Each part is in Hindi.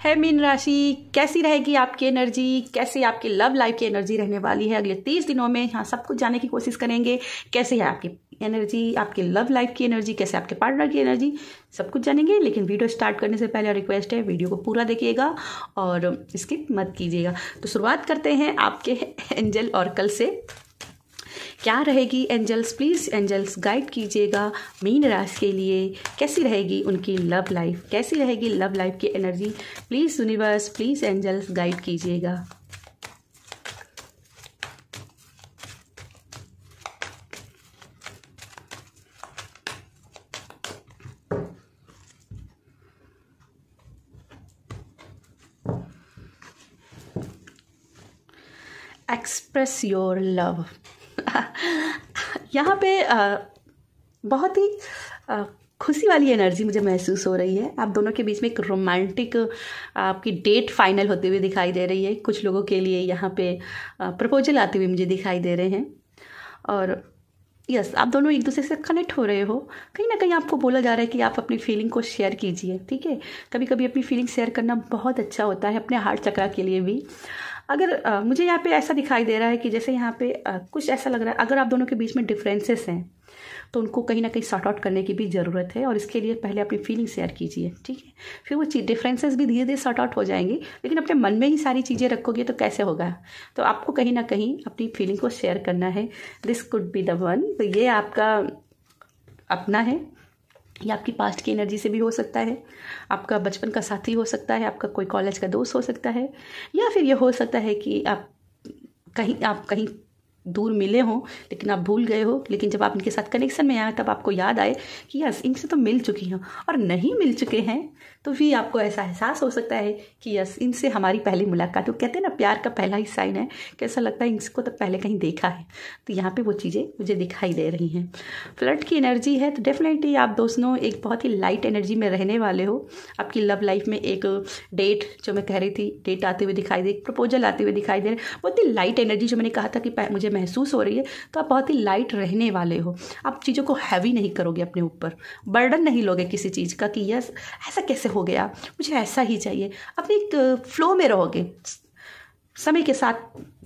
है मीन राशि, कैसी रहेगी आपकी एनर्जी, कैसी आपकी लव लाइफ की एनर्जी रहने वाली है अगले 30 दिनों में। हाँ, सब कुछ जानने की कोशिश करेंगे। कैसे है आपकी एनर्जी, आपकी लव लाइफ की एनर्जी, कैसे आपके पार्टनर की एनर्जी, सब कुछ जानेंगे। लेकिन वीडियो स्टार्ट करने से पहले रिक्वेस्ट है, वीडियो को पूरा देखिएगा और स्किप मत कीजिएगा। तो शुरुआत करते हैं आपके एंजल ऑर्कल से। क्या रहेगी एंजल्स, प्लीज़ एंजल्स गाइड कीजिएगा मीन राशि के लिए। कैसी रहेगी उनकी लव लाइफ, कैसी रहेगी लव लाइफ की energy, please universe, please angels guide कीजिएगा। Express your love. यहाँ पे बहुत ही खुशी वाली एनर्जी मुझे महसूस हो रही है। आप दोनों के बीच में एक रोमांटिक आपकी डेट फाइनल होते हुए दिखाई दे रही है। कुछ लोगों के लिए यहाँ पे प्रपोजल आते हुए मुझे दिखाई दे रहे हैं। और यस, आप दोनों एक दूसरे से कनेक्ट हो रहे हो। कहीं ना कहीं आपको बोला जा रहा है कि आप अपनी फीलिंग को शेयर कीजिए। ठीक है, कभी कभी अपनी फीलिंग शेयर करना बहुत अच्छा होता है, अपने हार्ट चक्रा के लिए भी। अगर मुझे यहाँ पे ऐसा दिखाई दे रहा है कि जैसे यहाँ पे कुछ ऐसा लग रहा है, अगर आप दोनों के बीच में डिफरेंसेस हैं तो उनको कहीं ना कहीं सॉर्ट आउट करने की भी ज़रूरत है। और इसके लिए पहले अपनी फीलिंग शेयर कीजिए। ठीक है, फिर वो डिफरेंसेस भी धीरे धीरे सॉर्ट आउट हो जाएंगे। लेकिन अपने मन में ही सारी चीज़ें रखोगे तो कैसे होगा। तो आपको कहीं ना कहीं अपनी फीलिंग को शेयर करना है। This could be the one. तो ये आपका अपना है, ये आपकी पास्ट की एनर्जी से भी हो सकता है, आपका बचपन का साथी हो सकता है, आपका कोई कॉलेज का दोस्त हो सकता है, या फिर ये हो सकता है कि आप कहीं दूर मिले हों लेकिन आप भूल गए हो। लेकिन जब आप इनके साथ कनेक्शन में आए तब आपको याद आए कि यस, इनसे तो मिल चुकी हूँ। और नहीं मिल चुके हैं तो भी आपको ऐसा एहसास हो सकता है कि यस, इनसे हमारी पहली मुलाकात। वो कहते हैं ना, प्यार का पहला ही साइन है। कैसा लगता है इनको तो पहले कहीं देखा है। तो यहाँ पे वो चीज़ें मुझे दिखाई दे रही हैं। फ्लर्ट की एनर्जी है तो डेफिनेटली आप दोनों एक बहुत ही लाइट एनर्जी में रहने वाले हो। आपकी लव लाइफ में एक डेट, जो मैं कह रही थी, डेट आते हुए दिखाई दे, प्रपोजल आते हुए दिखाई दे रहे, बहुत ही लाइट एनर्जी जो मैंने कहा था कि मुझे महसूस हो रही है। तो आप बहुत ही लाइट रहने वाले हो। आप चीज़ों को हैवी नहीं करोगे अपने ऊपर, बर्डन नहीं लोगे किसी चीज़ का कि यस ऐसा कैसे हो गया, मुझे ऐसा ही चाहिए। अपने एक फ्लो में रहोगे, समय के साथ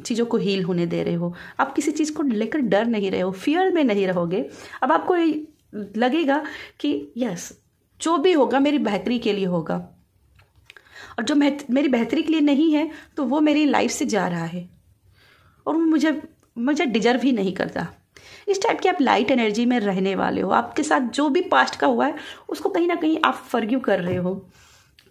चीज़ों को हील होने दे रहे हो। आप किसी चीज़ को लेकर डर नहीं रहे हो, फियर में नहीं रहोगे। अब आपको लगेगा कि यस, जो भी होगा मेरी बेहतरी के लिए होगा, और जो मेरी बेहतरी के लिए नहीं है तो वो मेरी लाइफ से जा रहा है और मुझे डिजर्व ही नहीं करता। इस टाइप की आप लाइट एनर्जी में रहने वाले हो। आपके साथ जो भी पास्ट का हुआ है उसको कहीं ना कहीं आप फॉरगिव कर रहे हो।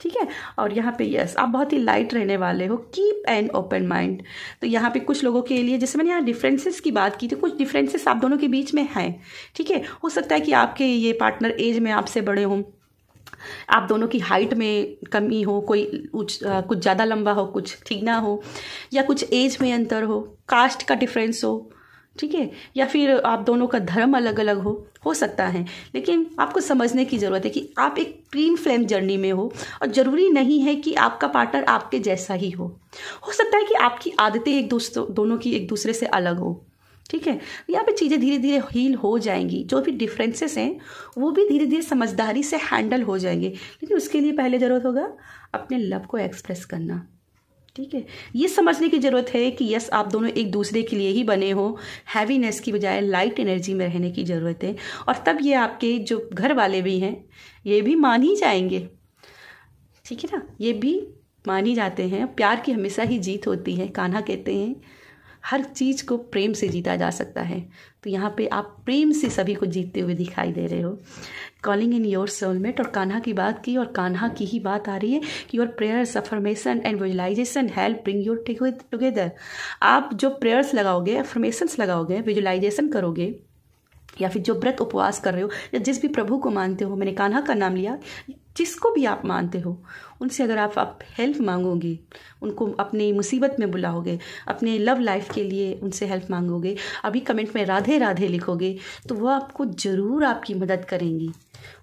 ठीक है, और यहाँ पे यस, आप बहुत ही लाइट रहने वाले हो। Keep an open mind. तो यहाँ पे कुछ लोगों के लिए, जैसे मैंने यहाँ डिफरेंसेस की बात की थी, कुछ डिफरेंसेस आप दोनों के बीच में हैं। ठीक है, हो सकता है कि आपके ये पार्टनर एज में आपसे बड़े हों, आप दोनों की हाइट में कमी हो, कोई कुछ ज़्यादा लंबा हो, कुछ ठीक ना हो, या कुछ एज में अंतर हो, कास्ट का डिफरेंस हो। ठीक है, या फिर आप दोनों का धर्म अलग अलग हो सकता है। लेकिन आपको समझने की ज़रूरत है कि आप एक ट्विन फ्लेम जर्नी में हो और ज़रूरी नहीं है कि आपका पार्टनर आपके जैसा ही हो सकता है कि आपकी आदतें दोनों की एक दूसरे से अलग हो। ठीक है, यहाँ पे चीज़ें धीरे धीरे हील हो जाएंगी। जो भी डिफरेंसेस हैं वो भी धीरे धीरे समझदारी से हैंडल हो जाएंगे। लेकिन उसके लिए पहले ज़रूरत होगा अपने लव को एक्सप्रेस करना। ठीक है, ये समझने की ज़रूरत है कि यस, आप दोनों एक दूसरे के लिए ही बने हो। हैवीनेस की बजाय लाइट एनर्जी में रहने की ज़रूरत है। और तब ये आपके जो घर वाले भी हैं ये भी मान ही जाएंगे। ठीक है ना, ये भी मान ही जाते हैं। प्यार की हमेशा ही जीत होती है। कान्हा कहते हैं हर चीज़ को प्रेम से जीता जा सकता है। तो यहाँ पे आप प्रेम से सभी को जीतते हुए दिखाई दे रहे हो। कॉलिंग इन योर सोलमेट, और कान्हा की बात की और कान्हा की ही बात आ रही है कि your prayers, affirmation and visualization help bring your together. आप जो प्रेयर्स लगाओगे, अफर्मेशंस लगाओगे, विजुलाइजेशन करोगे, या फिर जो व्रत उपवास कर रहे हो, या जिस भी प्रभु को मानते हो, मैंने कान्हा का नाम लिया, जिसको भी आप मानते हो, उनसे अगर आप हेल्प मांगोगे, उनको अपनी मुसीबत में बुलाओगे, अपने लव लाइफ के लिए उनसे हेल्प मांगोगे, अभी कमेंट में राधे राधे लिखोगे, तो वो आपको ज़रूर आपकी मदद करेंगी।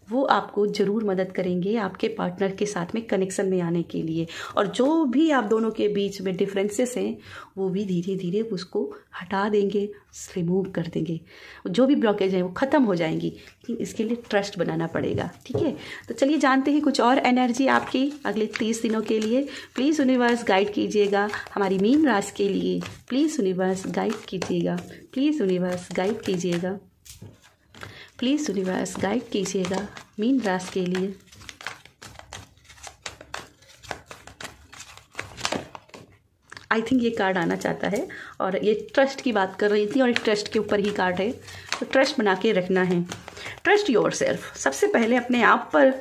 वो आपको ज़रूर मदद करेंगे आपके पार्टनर के साथ में कनेक्शन में आने के लिए। और जो भी आप दोनों के बीच में डिफरेंसेस हैं वो भी धीरे धीरे उसको हटा देंगे, रिमूव कर देंगे। जो भी ब्लॉकेज है वो ख़त्म हो जाएंगी, लेकिन इसके लिए ट्रस्ट बनाना पड़ेगा। ठीक है, तो चलिए जानते हैं कुछ और एनर्जी आपकी अगले 30 दिनों के लिए। प्लीज़ यूनिवर्स गाइड कीजिएगा हमारी मीन राशि के लिए। प्लीज़ यूनिवर्स गाइड कीजिएगा, प्लीज़ यूनिवर्स गाइड कीजिएगा, प्लीज़ यूनिवर्स गाइड कीजिएगा मीन राशि के लिए। आई थिंक ये कार्ड आना चाहता है और ये ट्रस्ट की बात कर रही थी और ट्रस्ट के ऊपर ही कार्ड है, तो ट्रस्ट बना के रखना है। ट्रस्ट योरसेल्फ, सबसे पहले अपने आप पर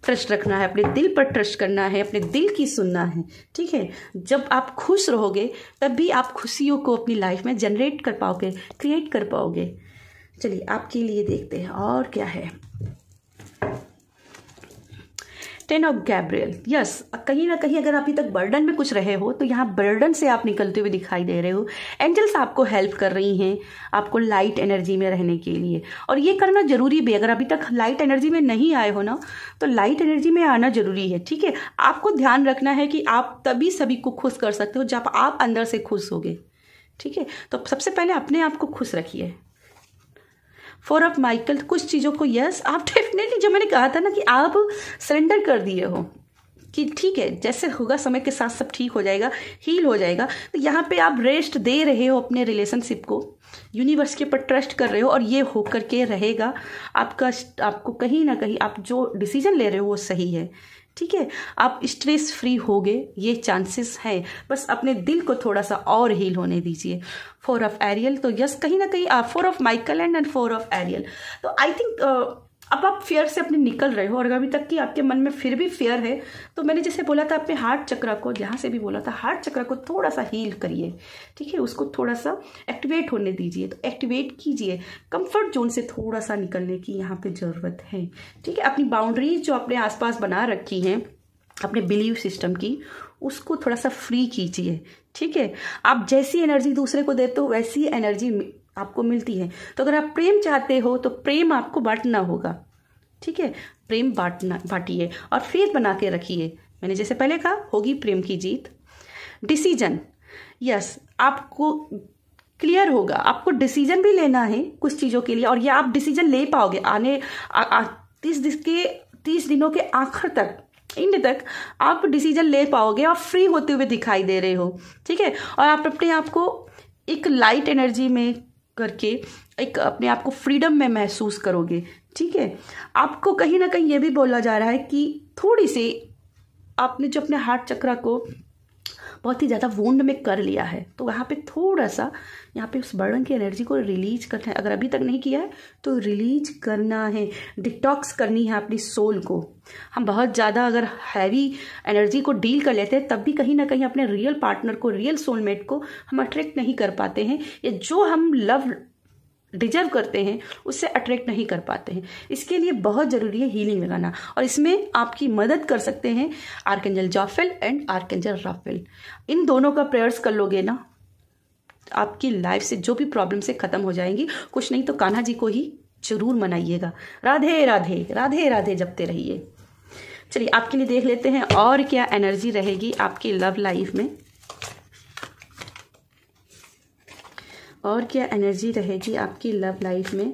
ट्रस्ट रखना है, अपने दिल पर ट्रस्ट करना है, अपने दिल की सुनना है। ठीक है, जब आप खुश रहोगे तब भी आप खुशियों को अपनी लाइफ में जनरेट कर पाओगे, क्रिएट कर पाओगे। चलिए आपके लिए देखते हैं और क्या है। 10 ऑफ गैब्रियल। यस, कहीं ना कहीं अगर अभी तक बर्डन में कुछ रहे हो तो यहाँ बर्डन से आप निकलते हुए दिखाई दे रहे हो। एंजल्स आपको हेल्प कर रही हैं आपको लाइट एनर्जी में रहने के लिए, और ये करना जरूरी भी। अगर अभी तक लाइट एनर्जी में नहीं आए हो ना, तो लाइट एनर्जी में आना जरूरी है। ठीक है, आपको ध्यान रखना है कि आप तभी सभी को खुश कर सकते हो जब आप अंदर से खुश होगे। ठीक है, तो सबसे पहले अपने आप को खुश रखिए। 4 ऑफ माइकल, कुछ चीज़ों को यस आप डेफिनेटली, जो मैंने कहा था ना कि आप सरेंडर कर दिए हो कि ठीक है जैसे होगा समय के साथ सब ठीक हो जाएगा, हील हो जाएगा। तो यहाँ पे आप रेस्ट दे रहे हो अपने रिलेशनशिप को, यूनिवर्स के ऊपर ट्रस्ट कर रहे हो और ये होकर के रहेगा। आपको कहीं ना कहीं आप जो डिसीजन ले रहे हो वो सही है। ठीक है, आप स्ट्रेस फ्री होगे, ये चांसेस हैं। बस अपने दिल को थोड़ा सा और हील होने दीजिए। 4 ऑफ एरियल, तो यस कहीं ना कहीं आप 4 of Michael and 4 of Ariel, तो आई थिंक अब आप फेयर से अपने निकल रहे हो। और अभी तक कि आपके मन में फिर भी फेयर है, तो मैंने जैसे बोला था अपने हार्ट चक्र को, जहाँ से भी बोला था हार्ट चक्र को थोड़ा सा हील करिए। ठीक है, उसको थोड़ा सा एक्टिवेट होने दीजिए, तो एक्टिवेट कीजिए। कंफर्ट जोन से थोड़ा सा निकलने की यहाँ पे ज़रूरत है। ठीक है, अपनी बाउंड्रीज जो अपने आसपास बना रखी हैं अपने बिलीव सिस्टम की, उसको थोड़ा सा फ्री कीजिए। ठीक है, आप जैसी एनर्जी दूसरे को देते हो वैसी एनर्जी आपको मिलती है। तो अगर आप प्रेम चाहते हो तो प्रेम आपको बांटना होगा। ठीक है, प्रेम बांटिए और फेथ बना के रखिए। मैंने जैसे पहले कहा होगी प्रेम की जीत। डिसीजन, यस आपको क्लियर होगा, आपको डिसीजन भी लेना है कुछ चीज़ों के लिए, और ये आप डिसीजन ले पाओगे आने 30 दिनों के आखिर तक, एंड तक आप डिसीजन ले पाओगे और फ्री होते हुए दिखाई दे रहे हो। ठीक है, और आप अपने आप को एक लाइट एनर्जी में करके एक अपने आप को फ्रीडम में महसूस करोगे। ठीक है, आपको कहीं ना कहीं ये भी बोला जा रहा है कि थोड़ी सी आपने जो अपने हार्ट चक्र को बहुत ही ज़्यादा वुंड में कर लिया है, तो वहाँ पे थोड़ा सा यहाँ पे उस बर्डन की एनर्जी को रिलीज करना है। अगर अभी तक नहीं किया है तो रिलीज करना है, डिटॉक्स करनी है अपनी सोल को। हम बहुत ज़्यादा अगर हैवी एनर्जी को डील कर लेते हैं तब भी कहीं ना कहीं अपने रियल पार्टनर को, रियल सोलमेट को हम अट्रैक्ट नहीं कर पाते हैं, या जो हम लव डिजर्व करते हैं उससे अट्रैक्ट नहीं कर पाते हैं। इसके लिए बहुत ज़रूरी है हीलिंग लगाना, और इसमें आपकी मदद कर सकते हैं आर्कएंजल जॉफेल एंड आर्कएंजल राफेल। इन दोनों का प्रेयर्स कर लोगे ना, आपकी लाइफ से जो भी प्रॉब्लम से ख़त्म हो जाएंगी। कुछ नहीं तो कान्हा जी को ही जरूर मनाइएगा। राधे राधे राधे राधे जपते रहिए। चलिए आपके लिए देख लेते हैं और क्या एनर्जी रहेगी आपकी लव लाइफ में, और क्या एनर्जी रहेगी आपकी लव लाइफ में।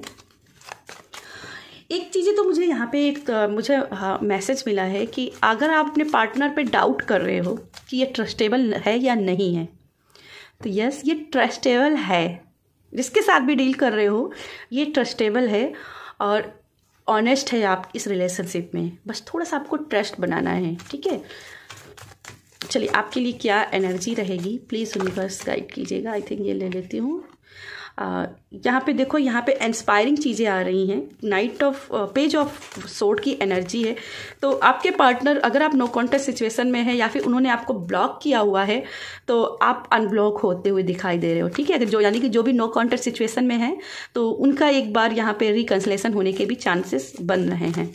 एक चीज़ें तो मुझे यहाँ पे मुझे मैसेज मिला है कि अगर आप अपने पार्टनर पे डाउट कर रहे हो कि ये ट्रस्टेबल है या नहीं है, तो यस ये ट्रस्टेबल है। जिसके साथ भी डील कर रहे हो ये ट्रस्टेबल है और ऑनेस्ट है आप इस रिलेशनशिप में। बस थोड़ा सा आपको ट्रस्ट बनाना है। ठीक है, चलिए आपके लिए क्या एनर्जी रहेगी प्लीज़ यूनिवर्स गाइड कीजिएगा। आई थिंक ये ले लेती हूँ। यहाँ पे देखो, यहाँ पे इंस्पायरिंग चीज़ें आ रही हैं। Night of page of sword की एनर्जी है। तो आपके पार्टनर अगर आप नो कॉन्टेक्ट सिचुएशन में है या फिर उन्होंने आपको ब्लॉक किया हुआ है तो आप अनब्लॉक होते हुए दिखाई दे रहे हो। ठीक है, अगर जो यानी कि जो भी नो कॉन्टेक्ट सिचुएशन में है तो उनका एक बार यहाँ पे रिकंसिलेशन होने के भी चांसेस बन रहे हैं।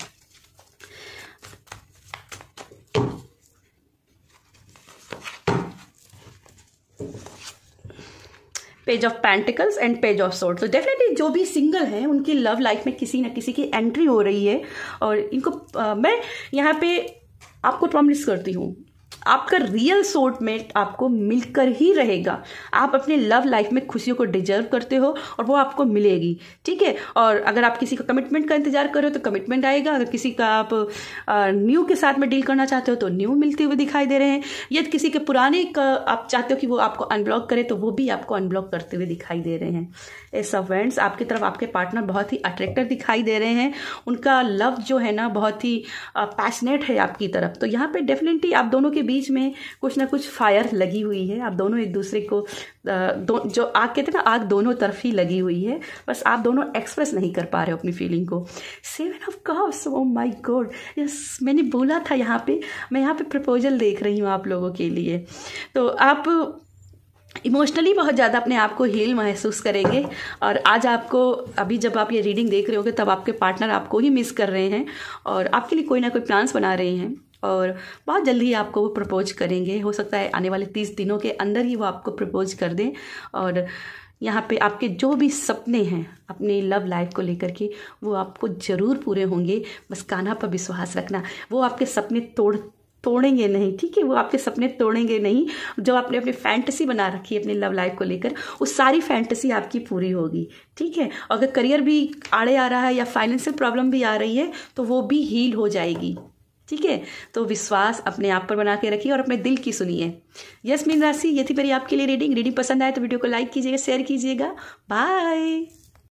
Page of pentacles and page of sword. तो डेफिनेटली जो भी सिंगल हैं उनकी लव लाइफ में किसी न किसी की एंट्री हो रही है, और इनको मैं यहाँ पे आपको प्रॉमिस करती हूँ आपका रियल सोलमेट आपको मिलकर ही रहेगा। आप अपने लव लाइफ में खुशियों को डिजर्व करते हो और वो आपको मिलेगी, ठीक है। और अगर आप किसी का कमिटमेंट का इंतजार कर रहे हो तो कमिटमेंट आएगा। अगर किसी का आप न्यू के साथ में डील करना चाहते हो तो न्यू मिलते हुए दिखाई दे रहे हैं। यदि किसी के पुराने का आप चाहते हो कि वो आपको अनब्लॉक करे तो वो भी आपको अनब्लॉक करते हुए दिखाई दे रहे हैं। ऐसा फ्रेंड्स, आपकी तरफ आपके पार्टनर बहुत ही अट्रैक्टिव दिखाई दे रहे हैं। उनका लव जो है ना बहुत ही पैशनेट है आपकी तरफ। तो यहाँ पे डेफिनेटली आप दोनों के बीच में कुछ ना कुछ फायर लगी हुई है। आप दोनों एक दूसरे को जो आग कहते हैं ना, आग दोनों तरफ ही लगी हुई है, बस आप दोनों एक्सप्रेस नहीं कर पा रहे हो अपनी फीलिंग को। 7 of cups, oh my God, yes मैंने बोला था। यहाँ पे मैं यहाँ पे प्रपोजल देख रही हूँ आप लोगों के लिए। तो आप इमोशनली बहुत ज़्यादा अपने आप को हील महसूस करेंगे। और आज आपको, अभी जब आप ये रीडिंग देख रहे होगे तब आपके पार्टनर आपको ही मिस कर रहे हैं और आपके लिए कोई ना कोई प्लान्स बना रहे हैं और बहुत जल्दी ही आपको वो प्रपोज करेंगे। हो सकता है आने वाले 30 दिनों के अंदर ही वो आपको प्रपोज कर दें। और यहाँ पे आपके जो भी सपने हैं अपने लव लाइफ को लेकर के वो आपको ज़रूर पूरे होंगे। बस कान्हा पर विश्वास रखना, वो आपके सपने तोड़ेंगे नहीं, ठीक है। वो आपके सपने तोड़ेंगे नहीं। जो आपने अपनी फैंटेसी बना रखी है अपनी लव लाइफ को लेकर, उस सारी फैंटेसी आपकी पूरी होगी, ठीक है। अगर करियर भी आड़े आ रहा है या फाइनेंशियल प्रॉब्लम भी आ रही है तो वो भी हील हो जाएगी, ठीक है। तो विश्वास अपने आप पर बना के रखिए और अपने दिल की सुनिए। यस मीन राशि, ये थी मेरी आपके लिए रीडिंग। पसंद आए तो वीडियो को लाइक कीजिएगा, शेयर कीजिएगा। बाय।